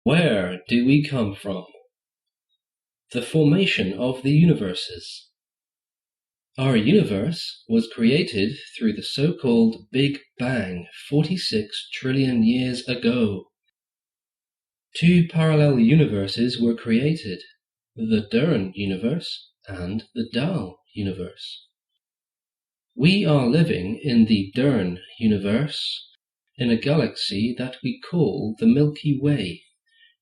Where do we come from? The formation of the universes. Our universe was created through the so-called Big Bang 46 trillion years ago. Two parallel universes were created, the Dern universe and the Dal universe. We are living in the Dern universe, in a galaxy that we call the Milky Way,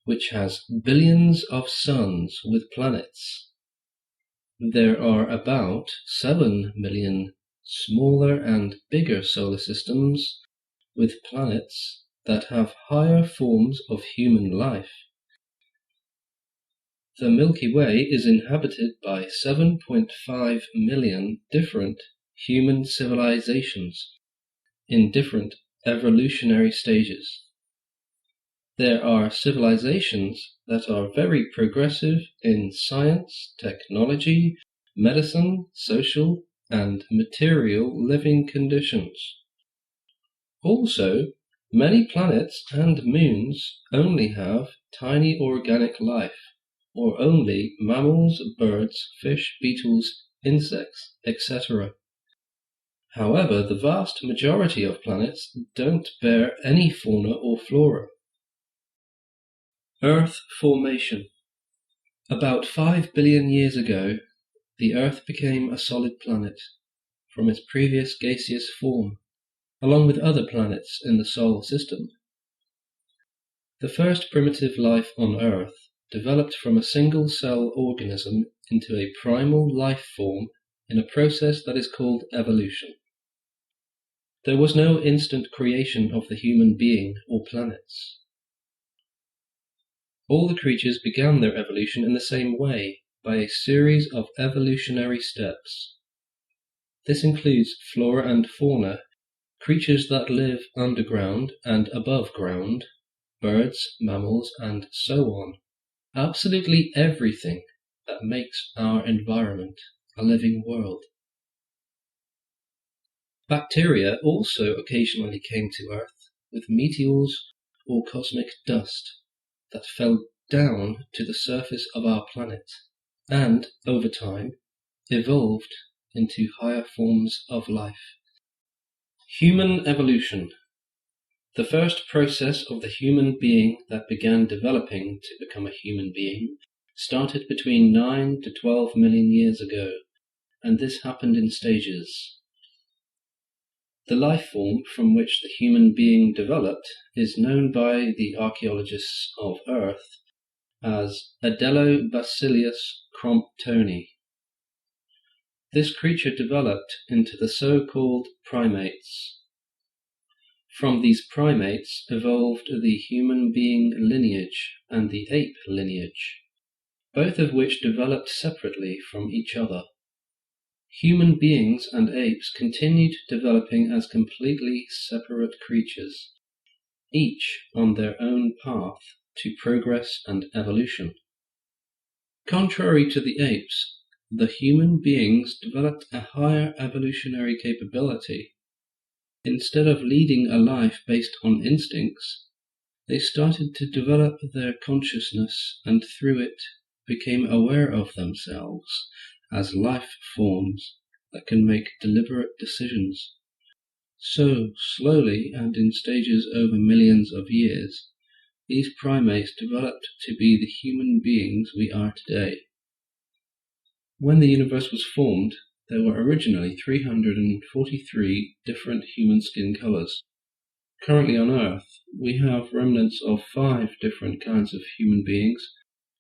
which has billions of suns with planets. There are about 7 million smaller and bigger solar systems with planets that have higher forms of human life. The Milky Way is inhabited by 7.5 million different human civilizations in different evolutionary stages. There are civilizations that are very progressive in science, technology, medicine, social, and material living conditions. Also, many planets and moons only have tiny organic life, or only mammals, birds, fish, beetles, insects, etc. However, the vast majority of planets don't bear any fauna or flora. Earth formation. About 5 billion years ago, the Earth became a solid planet from its previous gaseous form, along with other planets in the solar system. The first primitive life on Earth developed from a single-cell organism into a primal life form in a process that is called evolution. There was no instant creation of the human being or planets. All the creatures began their evolution in the same way, by a series of evolutionary steps. This includes flora and fauna, creatures that live underground and above ground, birds, mammals, and so on. Absolutely everything that makes our environment a living world. Bacteria also occasionally came to Earth with meteors or cosmic dust that fell down to the surface of our planet and, over time, evolved into higher forms of life. Human evolution. The first process of the human being that began developing to become a human being started between 9 to 12 million years ago, and this happened in stages. The life form from which the human being developed is known by the archaeologists of Earth as Adelobacillus cromptoni. This creature developed into the so-called primates. From these primates evolved the human being lineage and the ape lineage, both of which developed separately from each other. Human beings and apes continued developing as completely separate creatures, each on their own path to progress and evolution. Contrary to the apes, the human beings developed a higher evolutionary capability. Instead of leading a life based on instincts, they started to develop their consciousness and through it became aware of themselves as life forms that can make deliberate decisions. So, slowly and in stages over millions of years, these primates developed to be the human beings we are today. When the universe was formed, there were originally 343 different human skin colors. Currently on Earth, we have remnants of 5 different kinds of human beings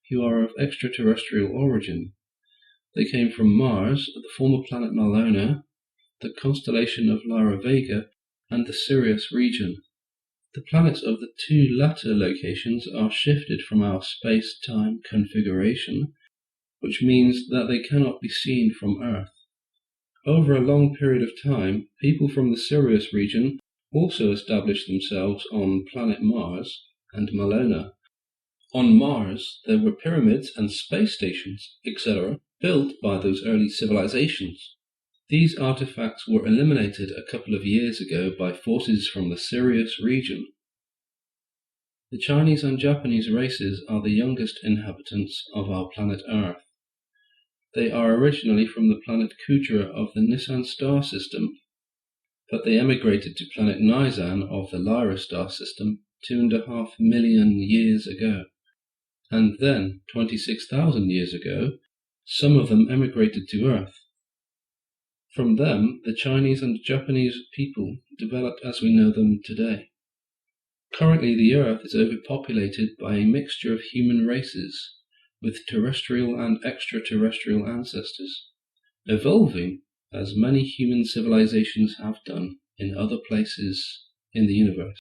who are of extraterrestrial origin. They came from Mars, the former planet Malona, the constellation of Lyra Vega, and the Sirius region. The planets of the 2 latter locations are shifted from our space-time configuration, which means that they cannot be seen from Earth. Over a long period of time, people from the Sirius region also established themselves on planet Mars and Malona. On Mars, there were pyramids and space stations, etc., built by those early civilizations. These artifacts were eliminated a couple of years ago by forces from the Sirius region. The Chinese and Japanese races are the youngest inhabitants of our planet Earth. They are originally from the planet Kudra of the Nisan star system, but they emigrated to planet Nizan of the Lyra star system 2.5 million years ago. And then, 26,000 years ago, some of them emigrated to Earth. From them, the Chinese and Japanese people developed as we know them today. Currently, the Earth is overpopulated by a mixture of human races, with terrestrial and extraterrestrial ancestors, evolving as many human civilizations have done in other places in the universe.